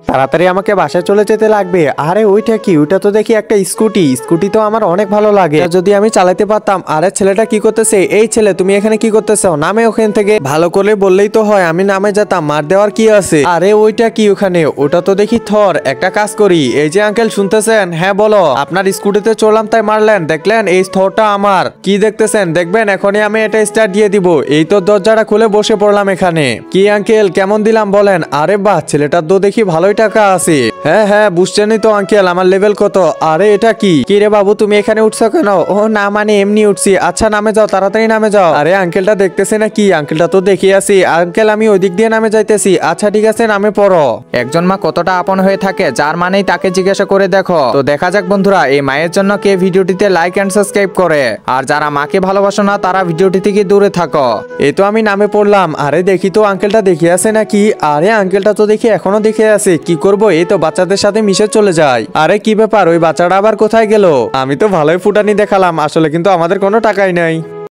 তাড়াতাড়ি আমাকে বাসায় চলে যেতে লাগবে। আরে ওইটা কি? ওইটা তো দেখি একটা স্কুটি। স্কুটি তো আমার অনেক ভালো লাগে, যদি আমি চালাতে পারতাম। আরে ছেলেটা কি করতেছে? এই ছেলে, তুমি এখানে কি করতেছো? নামে ওখান থেকে। ভালো করে বললেই তো হয়, আমি নামে যেতাম, মার দেওয়ার কি আছে? আরে ওইটা কি ওখানে? ওটা তো দেখি থর। একটা কাজ করি, এই যে আঙ্কেল শুনতেছেন? হ্যাঁ বলো। আপনার স্কুটিতে চললাম তাই মারলেন, দেখলেন? এই থরটা আমার। কি দেখতেছেন? দেখবেন এখনই আমি এটা স্টার্ট দিয়ে দিব। এই তো দরজাটা খুলে বসে পড়লাম এখানে। কি আঙ্কেল কেমন দিলাম বলেন? আরে বাহ, ছেলেটার তো দেখি ভালোই টাকা আছে। হ্যাঁ হ্যাঁ, বুঝছেনই তো আঙ্কেল আমার লেভেল কত। আরে এটা কি? কি রে বাবু, তুমি এখানে উঠছো কেন? ও না, মানে এমনি উঠছি। আচ্ছা নামে যাও, তাড়াতাড়ি নামে যাও। আরে আঙ্কেলটা দেখতেছে না কি? আঙ্কেলটা তো দেখে আসি। আঙ্কেল আমি ওই দিক দিয়ে নামে যাইতেছি। আচ্ছা ঠিক আছে, নামে পড়ো। একজন মা কতটা আপন হয়ে থাকে, যার মানেই তাকে জিজ্ঞাসা করে দেখো। তো দেখা যাক বন্ধুরা, এই মায়ের জন্য কে ভিডিওটিতে লাইক এন্ড সাবস্ক্রাইব করে। আর যারা মাকে ভালোবাসো না, তারা ভিডিওটি থেকে দূরে থাকো। এই তো আমি নামে পড়লাম। আরে দেখি তো আঙ্কেলটা দেখে আছে নাকি? আরে আঙ্কেলটা তো দেখি এখনো দেখে আছে। কি করব, এই তো বাচ্চাদের সাথে মিশে চলে যায়। আরে কি ব্যাপার, ওই বাচ্চাটা আবার কোথায় গেল? আমি তো ভালোই ফুটানি দেখালাম, আসলে কিন্তু আমাদের কোনো টাকাই নাই।